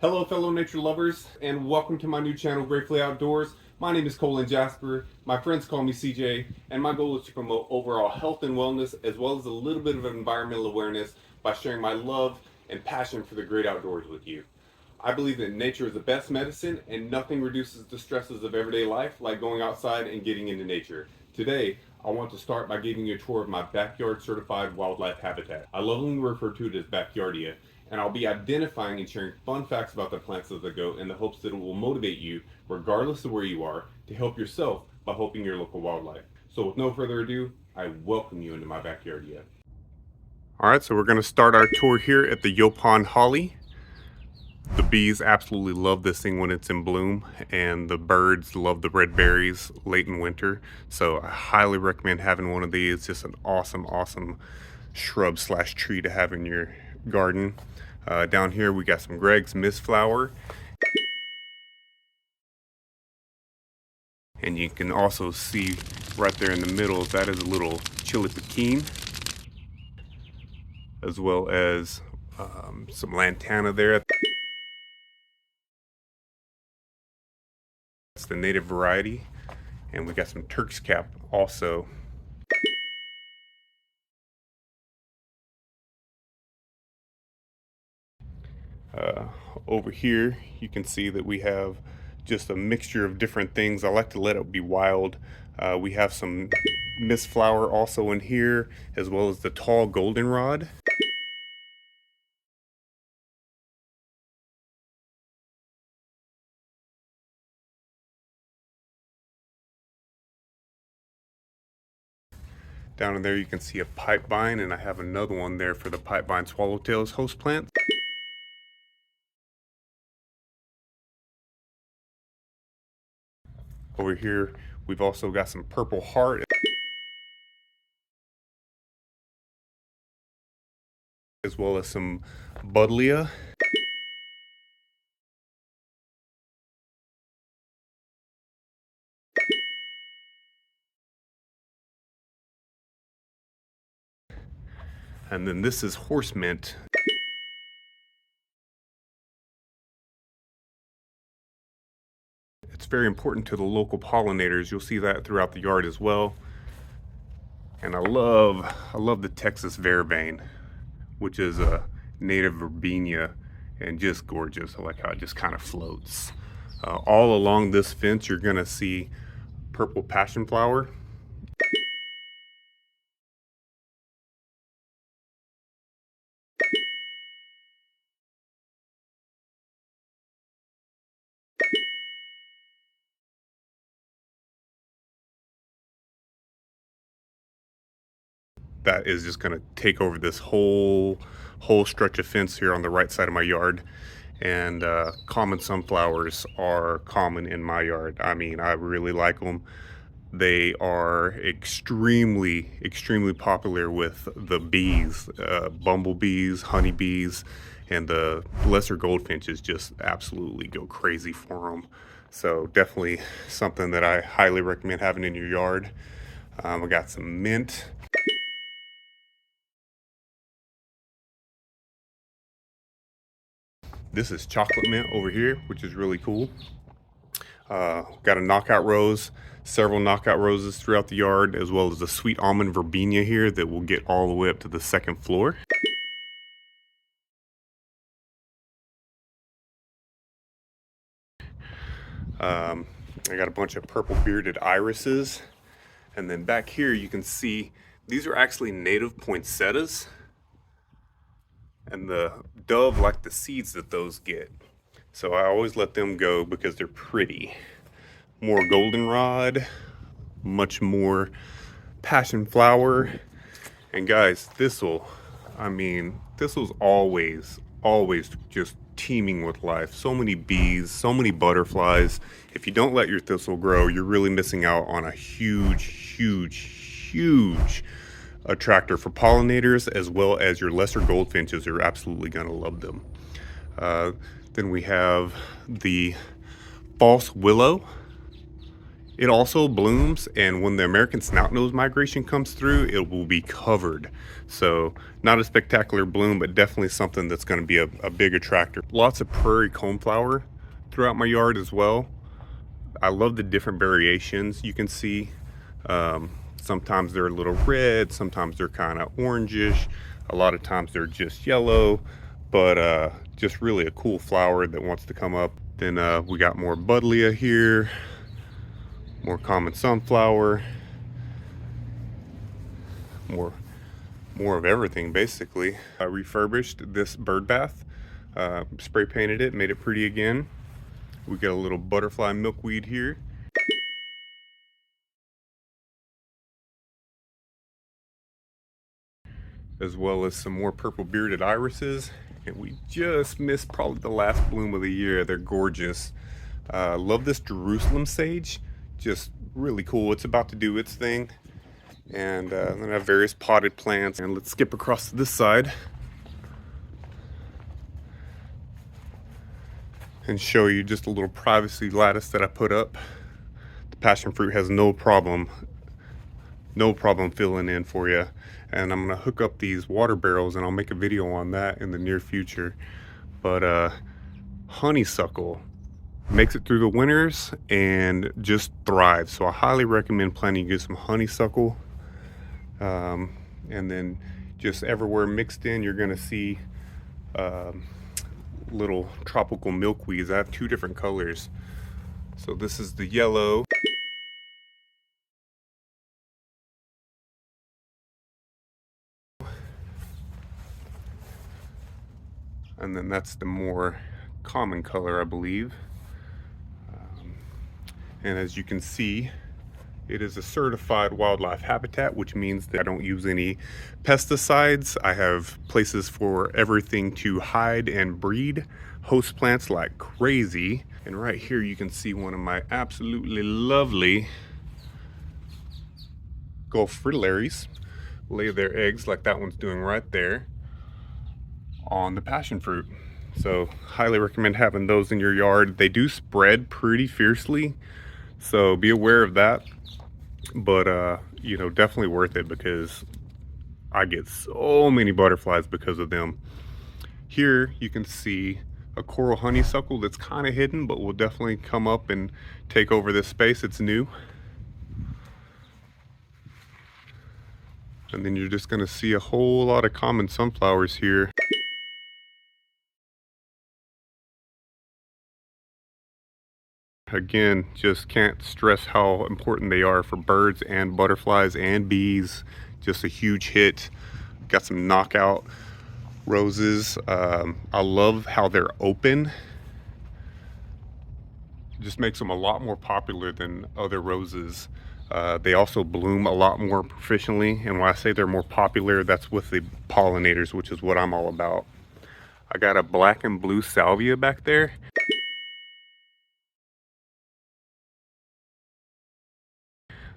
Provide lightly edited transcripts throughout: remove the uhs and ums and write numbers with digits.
Hello fellow nature lovers, and welcome to my new channel, Gratefully Outdoors. My name is Colin Jasper, my friends call me CJ, and my goal is to promote overall health and wellness as well as a little bit of environmental awareness by sharing my love and passion for the great outdoors with you. I believe that nature is the best medicine and nothing reduces the stresses of everyday life like going outside and getting into nature. Today, I want to start by giving you a tour of my backyard certified wildlife habitat. I lovingly refer to it as Backyardia, and I'll be identifying and sharing fun facts about the plants as I go in the hopes that it will motivate you, regardless of where you are, to help yourself by helping your local wildlife. So with no further ado, I welcome you into my Backyardia. Alright, so we're going to start our tour here at the Yaupon Holly. The bees absolutely love this thing when it's in bloom, and the birds love the red berries late in winter. So I highly recommend having one of these. It's just an awesome shrub slash tree to have in your garden. Down here we got some Greg's Mistflower, and you can also see right there in the middle that is a little chilipiquine, as well as some lantana there. That's the native variety, and we got some Turk's cap also. Over here you can see that we have just a mixture of different things. I like to let it be wild. We have some Mistflower also in here, as well as the tall goldenrod. Down in there you can see a pipevine, and I have another one there for the pipevine swallowtail's host plant. Over here we've also got some purple heart, as well as some buddleia. And then this is horse mint. It's very important to the local pollinators. You'll see that throughout the yard as well. And I love the Texas vervain, which is a native verbena and just gorgeous. I like how it just kind of floats. All along this fence you're gonna see purple passion flower. That is just going to take over this whole stretch of fence here on the right side of my yard. And common sunflowers are common in my yard. I mean, I really like them. They are extremely popular with the bees, bumblebees, honeybees, and the lesser goldfinches just absolutely go crazy for them. So definitely something that I highly recommend having in your yard. I got some mint. This is chocolate mint over here, which is really cool. Got a knockout rose, several knockout roses throughout the yard, as well as the sweet almond verbena here that will get all the way up to the second floor. I got a bunch of purple bearded irises. And then back here you can see these are actually native poinsettias. And the dove like the seeds that those get. So I always let them go because they're pretty. More goldenrod, much more passion flower. And guys, thistle, I mean, thistle's always just teeming with life. So many bees, so many butterflies. If you don't let your thistle grow, you're really missing out on a huge attractor for pollinators, as well as your lesser goldfinches are absolutely going to love them. Then we have the false willow, It also blooms, and when the American snout-nose migration comes through, it will be covered. So not a spectacular bloom, but definitely something that's going to be a big attractor. Lots of prairie coneflower throughout my yard as well. I love the different variations you can see. Sometimes they're a little red, sometimes they're kind of orangish, a lot of times they're just yellow, but just really a cool flower that wants to come up. Then we got more buddleia here, more common sunflower, more of everything basically. I refurbished this bird bath, spray painted it, made it pretty again. We got a little butterfly milkweed here, as well as some more purple bearded irises. And we just missed probably the last bloom of the year. They're gorgeous. Love this Jerusalem sage, just really cool. It's about to do its thing. And then I have various potted plants. And let's skip across to this side and show you just a little privacy lattice that I put up. The passion fruit has no problem filling in for you. And I'm gonna hook up these water barrels, and I'll make a video on that in the near future. But honeysuckle makes it through the winters and just thrives. So I highly recommend planting to get some honeysuckle. And then just everywhere mixed in, you're gonna see little tropical milkweeds. I have two different colors. So this is the yellow. And then that's the more common color, I believe. And as you can see, it is a certified wildlife habitat, which means that I don't use any pesticides. I have places for everything to hide and breed host plants like crazy. And right here you can see one of my absolutely lovely Gulf fritillaries lay their eggs, like that one's doing right there, on the passion fruit. So highly recommend having those in your yard. They do spread pretty fiercely, so be aware of that. But you know, definitely worth it because I get so many butterflies because of them. Here you can see a coral honeysuckle that's kind of hidden, but will definitely come up and take over this space. It's new. And then you're just going to see a whole lot of common sunflowers here. Again, just can't stress how important they are for birds and butterflies and bees. Just a huge hit. Got some knockout roses. I love how they're open. Just makes them a lot more popular than other roses. They also bloom a lot more proficiently, and when I say they're more popular, that's with the pollinators, which is what I'm all about. I got a black and blue salvia back there.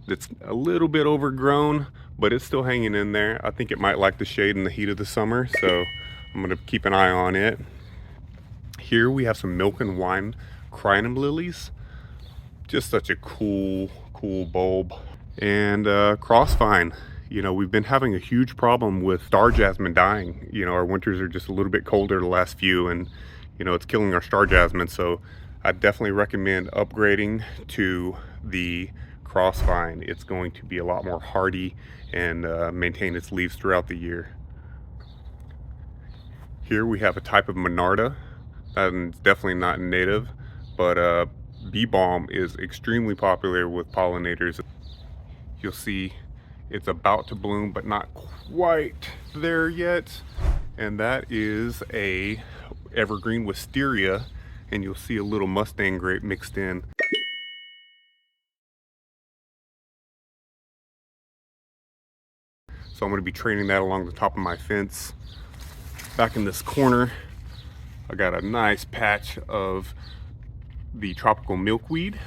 That's a little bit overgrown, but it's still hanging in there. I think it might like the shade and the heat of the summer, so I'm gonna keep an eye on it. Here we have some milk and wine crinum lilies. Just such a cool bulb. And crossvine. You know, we've been having a huge problem with star jasmine dying. You know, our winters are just a little bit colder the last few, and you know, it's killing our star jasmine. So I definitely recommend upgrading to the crossvine. It's going to be a lot more hardy and maintain its leaves throughout the year. Here we have a type of monarda. That's definitely not native, but bee balm is extremely popular with pollinators. You'll see it's about to bloom, but not quite there yet. And that is a evergreen wisteria, and you'll see a little Mustang grape mixed in. So I'm going to be training that along the top of my fence. Back in this corner, I got a nice patch of the tropical milkweed.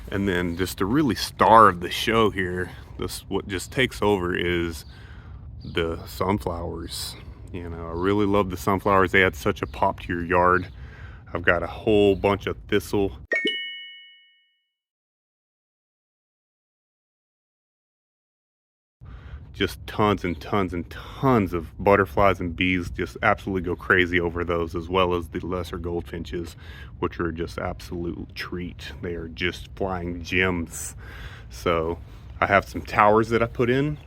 And then just the really star of the show here, this what just takes over is the sunflowers. You know, I really love the sunflowers. They add such a pop to your yard. I've got a whole bunch of thistle. Just tons and tons and tons of butterflies and bees just absolutely go crazy over those, as well as the lesser goldfinches, which are just absolute treat. They are just flying gems. So I have some towers that I put in.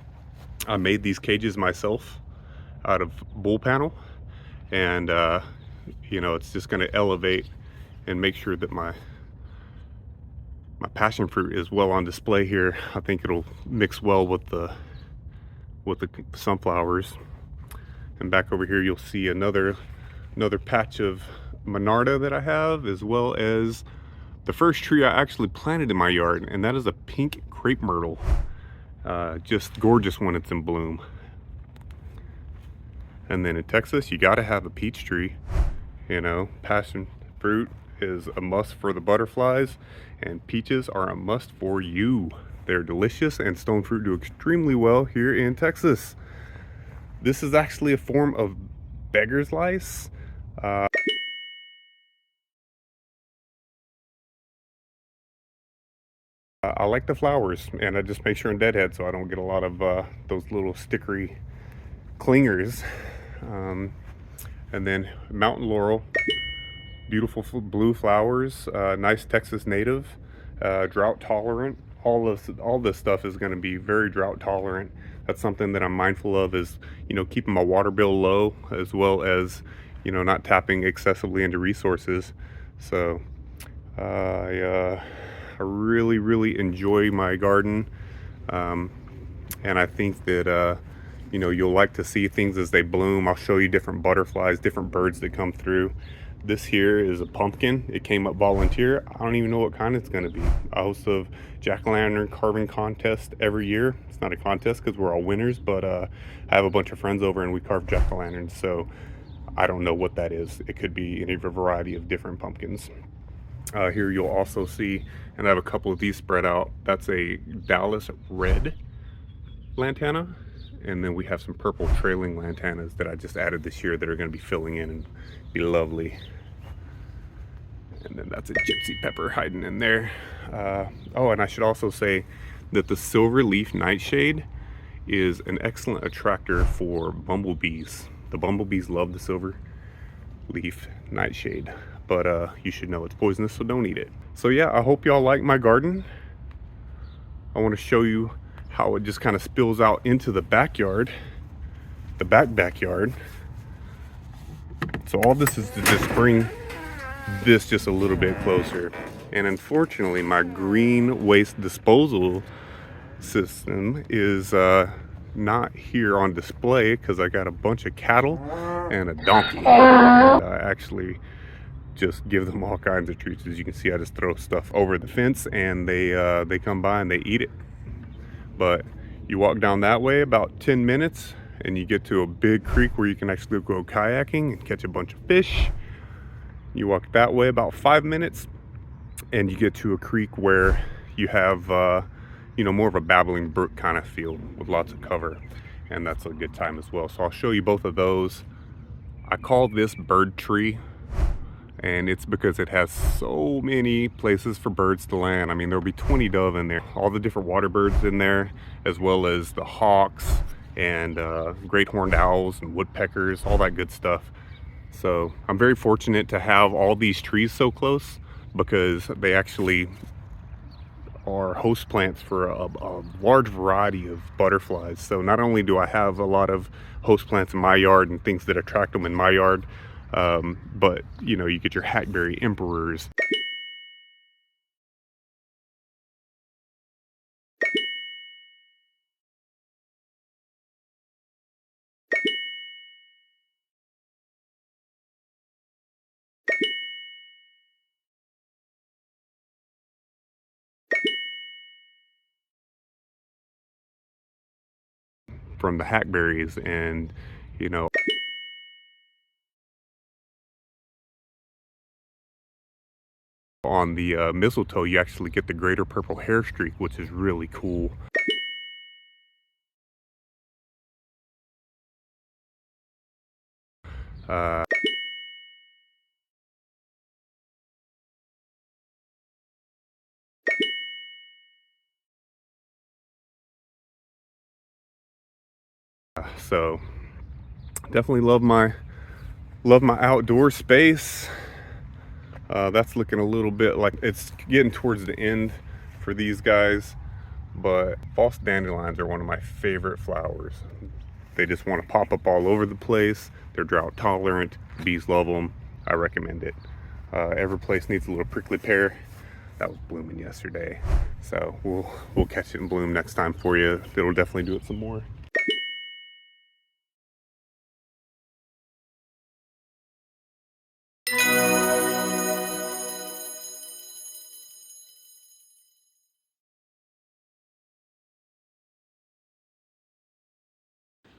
I made these cages myself out of bull panel, and you know, it's just going to elevate and make sure that my passion fruit is well on display here. I think it'll mix well with the sunflowers. And back over here you'll see another patch of monarda that I have, as well as the first tree I actually planted in my yard, and that is a pink crepe myrtle. Just gorgeous when it's in bloom. And then in Texas, you got to have a peach tree. You know, passion fruit is a must for the butterflies, and peaches are a must for you. They're delicious, and stone fruit do extremely well here in Texas. This is actually a form of beggar's lice. I like the flowers, and I just make sure I'm deadhead so I don't get a lot of those little stickery clingers. And then mountain laurel, beautiful blue flowers, nice Texas native, drought tolerant. All this stuff is going to be very drought tolerant. That's something that I'm mindful of, is, you know, keeping my water bill low, as well as, you know, not tapping excessively into resources. So I really enjoy my garden, and I think that you know, you'll like to see things as they bloom. I'll show you different butterflies, different birds that come through. This here is a pumpkin. It came up volunteer. I don't even know what kind it's going to be. I host a jack-o'-lantern carving contest every year. It's not a contest because we're all winners, but I have a bunch of friends over and we carve jack-o'-lanterns, so I don't know what that is. It could be any of a variety of different pumpkins. Here you'll also see, and I have a couple of these spread out, that's a Dallas red lantana, and then we have some purple trailing lantanas that I just added this year that are going to be filling in and be lovely. And then that's a gypsy pepper hiding in there. Oh, and I should also say that the silver leaf nightshade is an excellent attractor for bumblebees. The bumblebees love the silver leaf nightshade, but you should know it's poisonous, so don't eat it. So yeah, I hope y'all like my garden. I want to show you how it just kind of spills out into the backyard, the backyard. So all this is to just bring this just a little bit closer. And unfortunately, my green waste disposal system is not here on display because I got a bunch of cattle and a donkey. And I actually just give them all kinds of treats. As you can see, I just throw stuff over the fence and they come by and they eat it. But you walk down that way about 10 minutes and you get to a big creek where you can actually go kayaking and catch a bunch of fish. You walk that way about 5 minutes and you get to a creek where you have you know, more of a babbling brook kind of feel with lots of cover, and that's a good time as well. So I'll show you both of those. I call this bird tree, and it's because it has so many places for birds to land. I mean, there'll be 20 dove in there, all the different water birds in there, as well as the hawks and great horned owls and woodpeckers, all that good stuff. So I'm very fortunate to have all these trees so close, because they actually are host plants for a large variety of butterflies. So not only do I have a lot of host plants in my yard and things that attract them in my yard, but you know, you get your hackberry emperors. From the hackberries, and you know, On the mistletoe, you actually get the greater purple hair streak, which is really cool. Uh, so definitely love my outdoor space. That's looking a little bit like it's getting towards the end for these guys, but false dandelions are one of my favorite flowers. They just want to pop up all over the place. They're drought tolerant. Bees love them. I recommend it. Every place needs a little prickly pear. That was blooming yesterday, so we'll catch it in bloom next time for you. It'll definitely do it some more.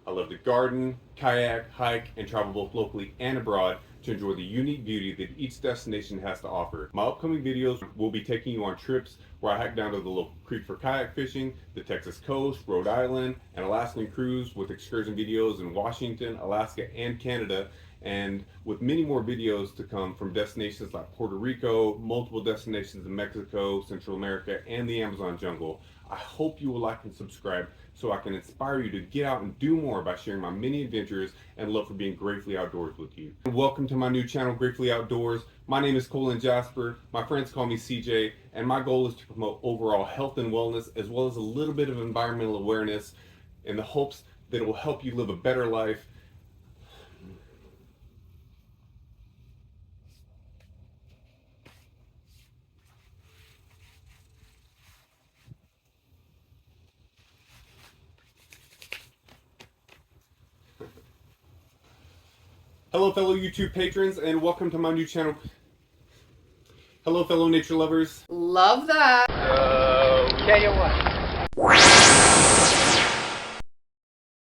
I love to garden, kayak, hike, and travel both locally and abroad to enjoy the unique beauty that each destination has to offer. My upcoming videos will be taking you on trips where I hike down to the local creek for kayak fishing, the Texas coast, Rhode Island, and Alaskan cruise with excursion videos in Washington, Alaska, and Canada, and with many more videos to come from destinations like Puerto Rico, multiple destinations in Mexico, Central America, and the Amazon jungle. I hope you will like and subscribe so I can inspire you to get out and do more by sharing my many adventures and love for being gratefully outdoors with you. Welcome to my new channel, Gratefully Outdoors. My name is Colin Jasper. My friends call me CJ, and my goal is to promote overall health and wellness as well as a little bit of environmental awareness in the hopes that it will help you live a better life. Hello fellow YouTube patrons, and welcome to my new channel. Hello fellow nature lovers. Love that. Okay, what?